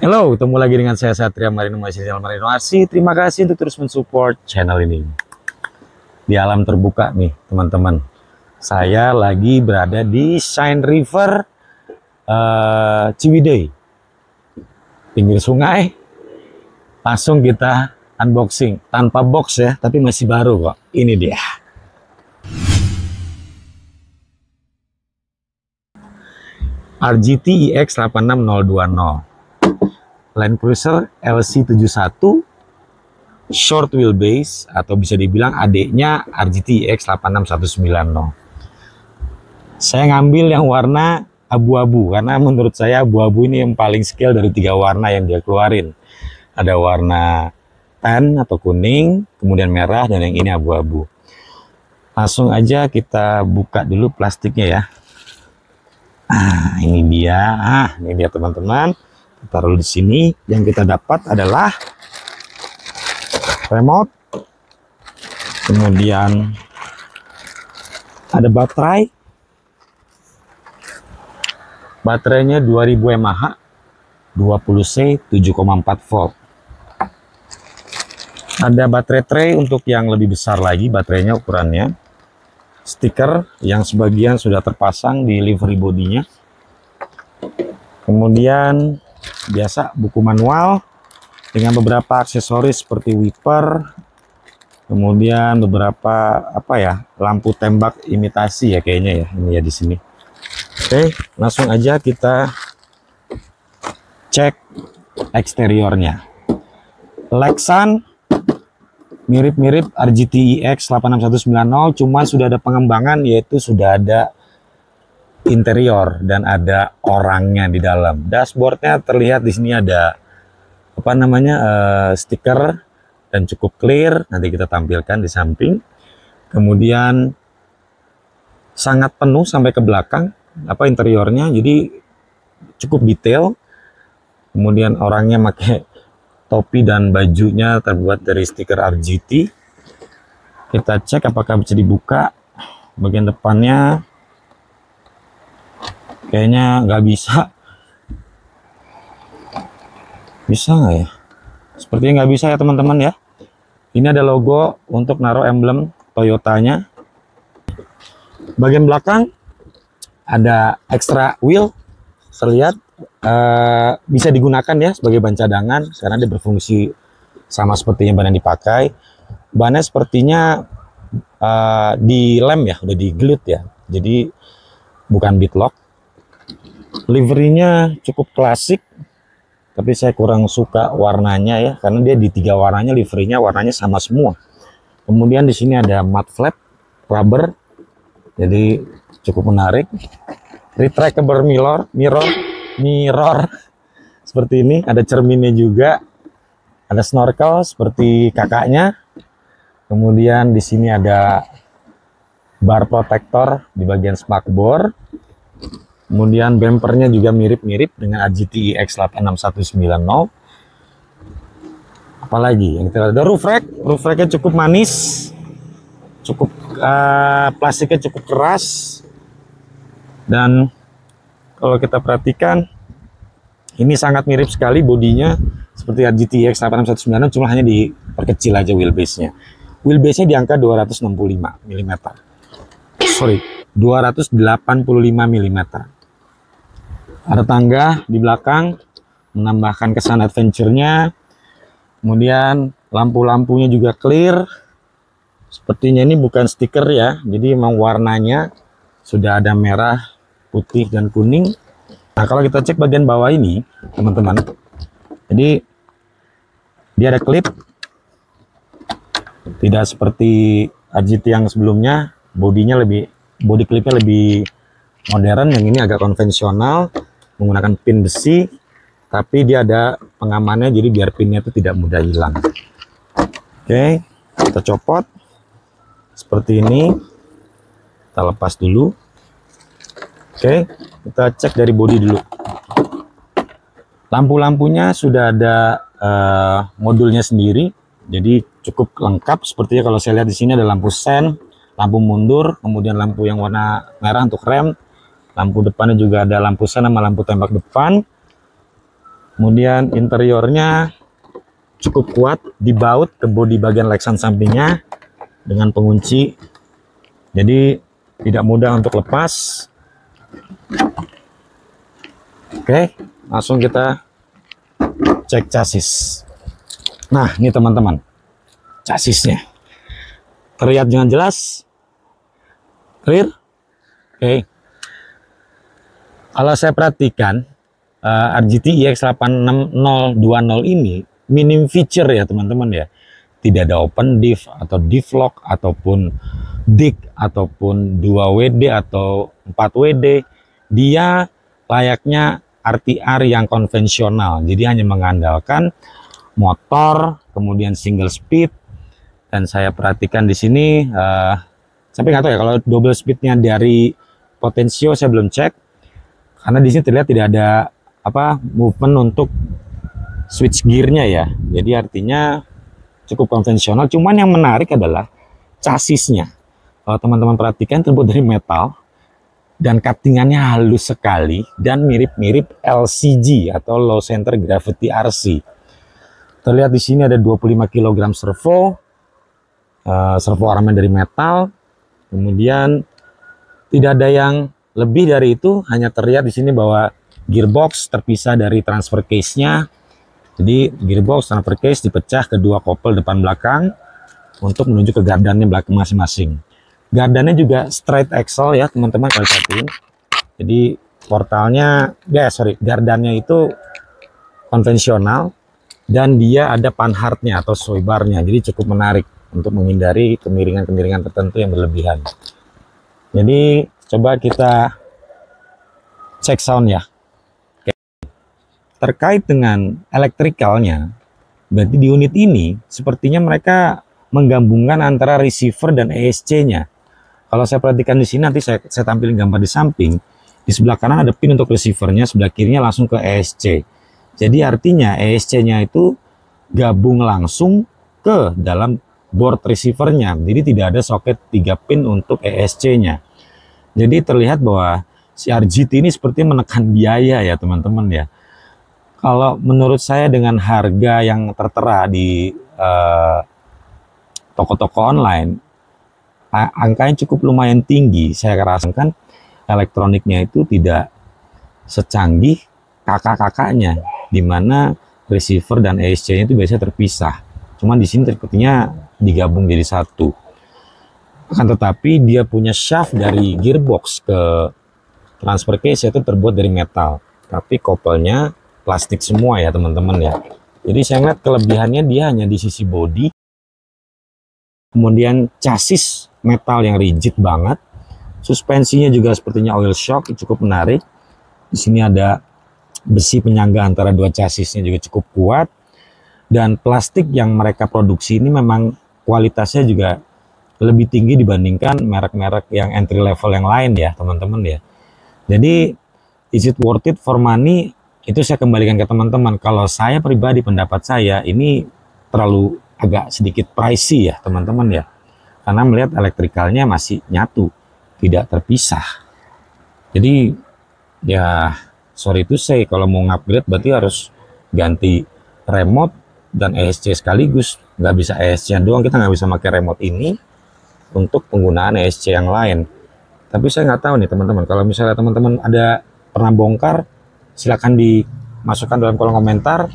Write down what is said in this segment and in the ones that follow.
Halo, ketemu lagi dengan saya Satria Marino Masih channel Marino Arsi. Terima kasih untuk terus mensupport channel ini. Di alam terbuka nih teman-teman. Saya lagi berada di Shine River Ciwidey, pinggir sungai. Langsung kita unboxing tanpa box ya, tapi masih baru kok. Ini dia. RGT EX 86020. Land Cruiser LC71 short wheelbase, atau bisa dibilang adiknya RGT EX 86190. Saya ngambil yang warna abu-abu karena menurut saya abu-abu ini yang paling scale dari 3 warna yang dia keluarin. Ada warna tan atau kuning, kemudian merah, dan yang ini abu-abu. Langsung aja kita buka dulu plastiknya ya. Ini dia teman-teman. Taruh di sini. Yang kita dapat adalah remote, kemudian ada baterainya 2000 mAh, 20C, 7,4 volt. Ada baterai tray untuk yang lebih besar lagi baterainya ukurannya. Stiker yang sebagian sudah terpasang di livery bodinya. Kemudian biasa buku manual dengan beberapa aksesoris seperti wiper, kemudian beberapa lampu tembak imitasi ya kayaknya ya, ini ya di sini. Oke, langsung aja kita cek eksteriornya. Lexan mirip-mirip RGT EX 86190, cuma sudah ada pengembangan, yaitu sudah ada interior dan ada orangnya di dalam. Dashboardnya terlihat di sini ada stiker dan cukup clear. Nanti kita tampilkan di samping. Kemudian sangat penuh sampai ke belakang interiornya, jadi cukup detail. Kemudian orangnya pakai topi dan bajunya terbuat dari stiker RGT. Kita cek apakah bisa dibuka. Bagian depannya kayaknya nggak bisa. Bisa nggak ya? Sepertinya nggak bisa ya teman-teman ya. Ini ada logo untuk naruh emblem Toyotanya. Bagian belakang ada extra wheel. Terlihat bisa digunakan ya sebagai ban cadangan karena dia berfungsi sama sepertinya ban yang dipakai. Bannya sepertinya di lem ya, udah digelut ya. Jadi bukan beadlock. Liverynya cukup klasik, tapi saya kurang suka warnanya ya, karena dia di 3 warnanya, liverynya warnanya sama semua. Kemudian di sini ada mud flap rubber, jadi cukup menarik. Retractable mirror seperti ini, ada cerminnya juga, ada snorkel seperti kakaknya. Kemudian di sini ada bar protector di bagian spakbor. Kemudian bumpernya juga mirip-mirip dengan RGT EX 86190. Apalagi yang kita ada roof racknya cukup manis, cukup plastiknya cukup keras, dan kalau kita perhatikan ini sangat mirip sekali bodinya seperti RGT EX 86190, cuma hanya diperkecil aja wheelbase-nya. Wheelbase-nya di angka 285 mm. 285 mm. Ada tangga di belakang menambahkan kesan adventure-nya. Kemudian lampu-lampunya juga clear. Sepertinya ini bukan stiker ya, jadi memang warnanya sudah ada merah, putih, dan kuning. Nah, kalau kita cek bagian bawah ini teman-teman, jadi dia ada klip, tidak seperti RGT yang sebelumnya. Body clipnya lebih modern, yang ini agak konvensional menggunakan pin besi, tapi dia ada pengamannya jadi biar pinnya itu tidak mudah hilang. Oke, kita copot seperti ini, kita lepas dulu. Oke, kita cek dari bodi dulu. Lampu-lampunya sudah ada modulnya sendiri, jadi cukup lengkap. Sepertinya kalau saya lihat di sini ada lampu sen, lampu mundur, kemudian lampu yang warna merah untuk rem, lampu depannya juga ada lampu sen sama lampu tembak depan. Kemudian interiornya cukup kuat, dibaut ke bodi bagian Lexan sampingnya dengan pengunci, jadi tidak mudah untuk lepas. Oke, langsung kita cek chassis. Nah, ini teman-teman, chassisnya terlihat dengan jelas, clear. Oke, kalau saya perhatikan RGT EX86020 ini minim feature ya teman-teman ya. Tidak ada open diff atau diff lock ataupun DIC ataupun 2WD atau 4WD. Dia layaknya RTR yang konvensional. Jadi hanya mengandalkan motor, kemudian single speed. Dan saya perhatikan di sini sampai nggak tahu ya kalau double speednya dari Potensio saya belum cek. Karena di sini terlihat tidak ada movement untuk switch gearnya ya. Jadi artinya cukup konvensional. Cuman yang menarik adalah chassisnya. Kalau teman-teman perhatikan terbuat dari metal dan cuttingannya halus sekali dan mirip-mirip LCG atau low center gravity RC. Terlihat di sini ada 25 kg servo, servo armnya dari metal. Kemudian tidak ada yang lebih dari itu, hanya terlihat di sini bahwa gearbox terpisah dari transfer case-nya. Jadi gearbox transfer case dipecah ke dua kopel depan belakang untuk menuju ke gardannya belakang masing-masing. Gardannya juga straight axle ya teman-teman, kalau perhatiin. Jadi portalnya, gardannya itu konvensional dan dia ada panhardnya atau swaybarnya. Jadi cukup menarik untuk menghindari kemiringan-kemiringan tertentu yang berlebihan. Jadi coba kita cek sound ya. Terkait dengan elektrikalnya, berarti di unit ini sepertinya mereka menggabungkan antara receiver dan ESC-nya. Kalau saya perhatikan di sini, nanti saya tampilin gambar di samping. Di sebelah kanan ada pin untuk receivernya, sebelah kirinya langsung ke ESC. Jadi artinya ESC-nya itu gabung langsung ke dalam board receivernya. Jadi tidak ada soket 3 pin untuk ESC-nya. Jadi terlihat bahwa si RGT ini seperti menekan biaya ya teman-teman ya. Kalau menurut saya dengan harga yang tertera di toko-toko online, angkanya cukup lumayan tinggi. Saya rasakan elektroniknya itu tidak secanggih kakak-kakaknya, di mana receiver dan ESC-nya itu biasanya terpisah. Cuman di sini sepertinya digabung jadi satu. Akan tetapi dia punya shaft dari gearbox ke transfer case itu terbuat dari metal, tapi kopelnya plastik semua ya teman-teman ya. Jadi saya lihat kelebihannya dia hanya di sisi bodi. Kemudian chassis metal yang rigid banget. Suspensinya juga sepertinya oil shock, cukup menarik. Di sini ada besi penyangga antara dua chassisnya juga cukup kuat. Dan plastik yang mereka produksi ini memang kualitasnya juga lebih tinggi dibandingkan merek-merek yang entry level yang lain ya teman-teman ya. Jadi is it worth it for money? Itu saya kembalikan ke teman-teman. Kalau saya pribadi, pendapat saya ini terlalu agak sedikit pricey ya teman-teman ya, karena melihat elektrikalnya masih nyatu, tidak terpisah. Jadi ya sorry to say, kalau mau upgrade berarti harus ganti remote dan ESC sekaligus. Nggak bisa ESC doang, kita nggak bisa pakai remote ini untuk penggunaan ESC yang lain. Tapi saya nggak tahu nih teman-teman, kalau misalnya teman-teman ada pernah bongkar, silakan dimasukkan dalam kolom komentar.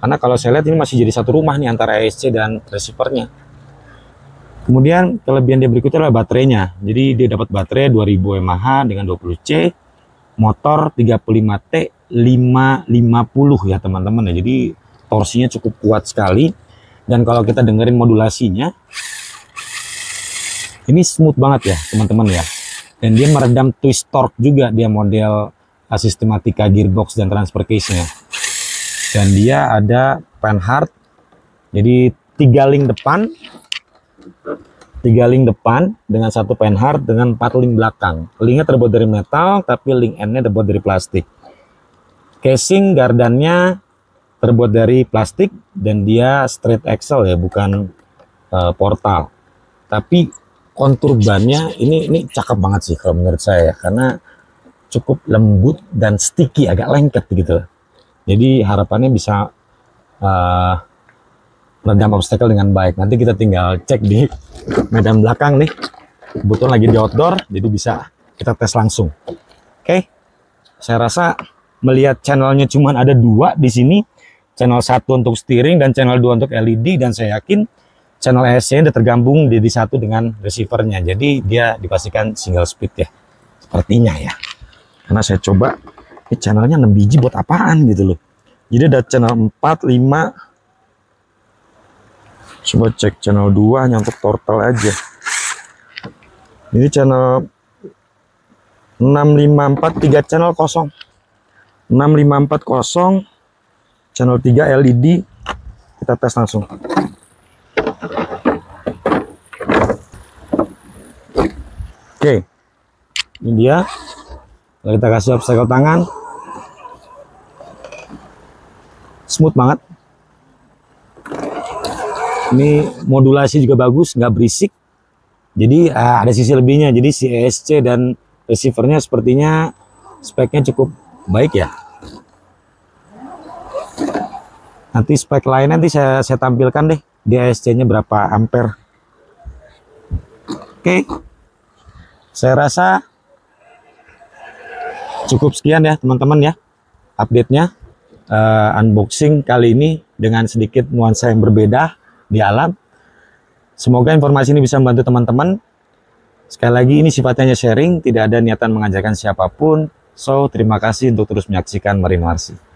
Karena kalau saya lihat ini masih jadi satu rumah nih antara ESC dan receivernya. Kemudian kelebihan dia berikutnya adalah baterainya. Jadi dia dapat baterai 2000 mAh dengan 20C, motor 35T 550 ya teman-teman ya. Jadi torsinya cukup kuat sekali. Dan kalau kita dengerin modulasinya, ini smooth banget ya teman-teman ya. Dan dia meredam twist torque juga, dia model sistematika gearbox dan transfer case-nya. Dan dia ada panhard, jadi 3 link depan dengan 1 panhard dengan 4 link belakang. Linknya terbuat dari metal, tapi link endnya terbuat dari plastik. Casing gardannya terbuat dari plastik dan dia straight axle ya, bukan portal. Tapi kontur bannya ini cakep banget sih kalau menurut saya, karena cukup lembut dan sticky, agak lengket gitu. Jadi harapannya bisa meredam obstacle dengan baik. Nanti kita tinggal cek di medan belakang nih. Kebetulan lagi di outdoor, jadi bisa kita tes langsung. Oke, saya rasa melihat channelnya cuman ada 2 di sini. Channel 1 untuk steering dan channel 2 untuk LED, dan saya yakin channel ESC udah tergabung di satu dengan receivernya. Jadi dia dipastikan single speed ya. Sepertinya ya. Karena saya coba, ini channelnya 6 biji buat apaan gitu loh. Jadi ada channel 4, 5. Coba cek channel 2 hanya untuk total aja. Ini channel 654, 3 channel kosong. 654 kosong. Channel 3 LED. Kita tes langsung. Oke, ini dia. Lalu kita kasih obstacle tangan, smooth banget. Ini modulasi juga bagus, nggak berisik. Jadi ada sisi lebihnya. Jadi si ESC dan receivernya sepertinya speknya cukup baik ya. Nanti spek lain nanti saya tampilkan deh di ESC-nya berapa ampere. Oke. Saya rasa cukup sekian ya teman-teman ya update-nya, unboxing kali ini dengan sedikit nuansa yang berbeda di alam. Semoga informasi ini bisa membantu teman-teman. Sekali lagi ini sifatnya sharing, tidak ada niatan mengajarkan siapapun. So terima kasih untuk terus menyaksikan Marine Warsi.